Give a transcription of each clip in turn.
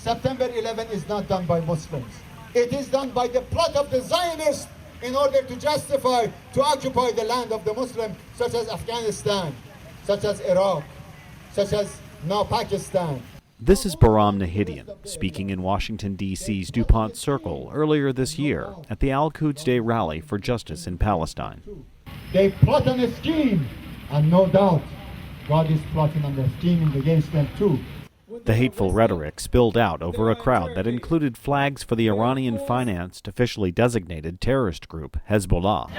September 11 is not done by Muslims. It is done by the plot of the Zionists in order to justify, to occupy the land of the Muslims, such as Afghanistan, such as Iraq, such as now Pakistan. This is Bahram Nahidian speaking in Washington, D.C.'s DuPont Circle earlier this year at the Al-Quds Day rally for justice in Palestine. They plot on a scheme, and no doubt God is plotting on the scheming against them too. The hateful rhetoric spilled out over a crowd that included flags for the Iranian-financed, officially designated terrorist group Hezbollah.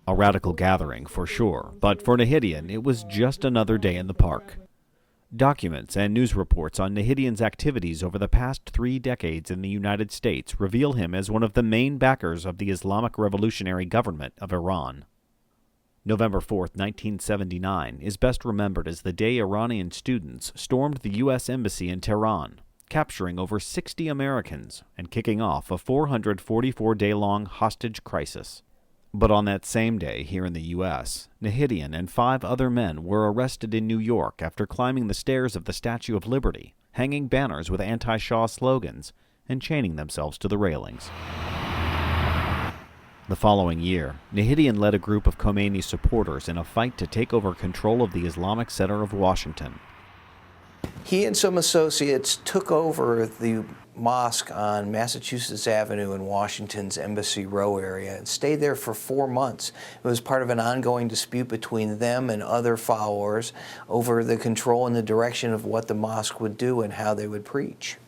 A radical gathering for sure, but for Nahidian it was just another day in the park. Documents and news reports on Nahidian's activities over the past 3 decades in the United States reveal him as one of the main backers of the Islamic Revolutionary Government of Iran. November 4, 1979, is best remembered as the day Iranian students stormed the U.S. Embassy in Tehran, capturing over 60 Americans and kicking off a 444-day-long hostage crisis. But on that same day here in the U.S., Nahidian and 5 other men were arrested in New York after climbing the stairs of the Statue of Liberty, hanging banners with anti-Shah slogans, and chaining themselves to the railings. The following year, Nahidian led a group of Khomeini supporters in a fight to take over control of the Islamic Center of Washington. He and some associates took over the mosque on Massachusetts Avenue in Washington's Embassy Row area and stayed there for 4 months. It was part of an ongoing dispute between them and other followers over the control and the direction of what the mosque would do and how they would preach.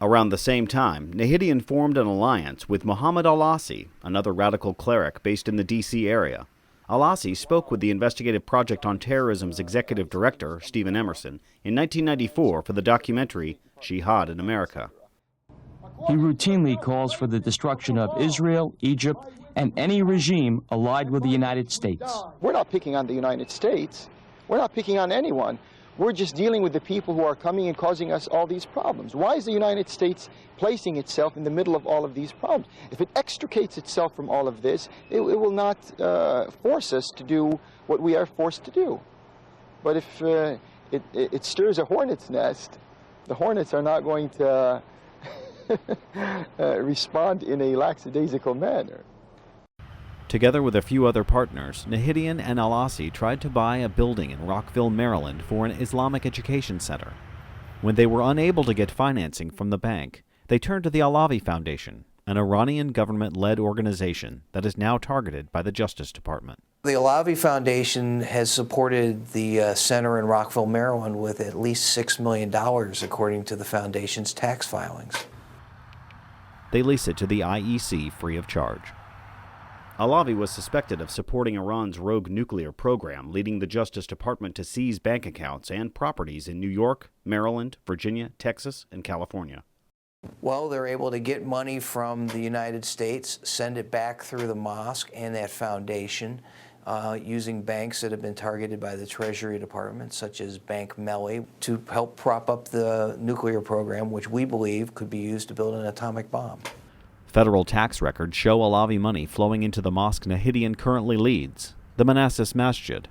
Around the same time, Nahidian formed an alliance with Muhammad Al-Asi, another radical cleric based in the D.C. area. Al-Asi spoke with the Investigative Project on Terrorism's executive director, Stephen Emerson, in 1994 for the documentary Jihad in America. He routinely calls for the destruction of Israel, Egypt, and any regime allied with the United States. We're not picking on the United States. We're not picking on anyone. We're just dealing with the people who are coming and causing us all these problems. Why is the United States placing itself in the middle of all of these problems? If it extricates itself from all of this, it will not force us to do what we are forced to do. But if it stirs a hornet's nest, the hornets are not going to respond in a lackadaisical manner. Together with a few other partners, Nahidian and Al-Asi tried to buy a building in Rockville, Maryland for an Islamic education center. When they were unable to get financing from the bank, they turned to the Al-Asi Foundation, an Iranian government-led organization that is now targeted by the Justice Department. The Al-Asi Foundation has supported the center in Rockville, Maryland with at least $6 million, according to the foundation's tax filings. They lease it to the IEC free of charge. Al-Asi was suspected of supporting Iran's rogue nuclear program, leading the Justice Department to seize bank accounts and properties in New York, Maryland, Virginia, Texas, and California. Well, they're able to get money from the United States, send it back through the mosque and that foundation, using banks that have been targeted by the Treasury Department, such as Bank Melli, to help prop up the nuclear program, which we believe could be used to build an atomic bomb. Federal tax records show Al-Asi money flowing into the mosque Nahidian currently leads, the Manassas Mosque.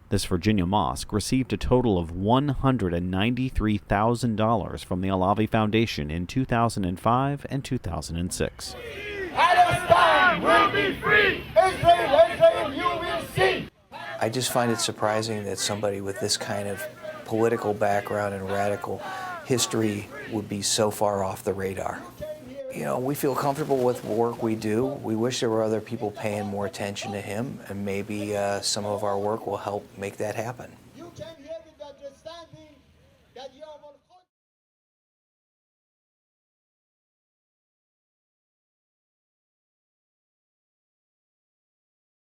This Virginia mosque received a total of $193,000 from the Al-Asi Foundation in 2005 and 2006. Palestine will be free! Israel, you will see! I just find it surprising that somebody with this kind of political background and radical history would be so far off the radar. You know, we feel comfortable with the work we do. We wish there were other people paying more attention to him, and maybe some of our work will help make that happen. You can hear with understanding that you are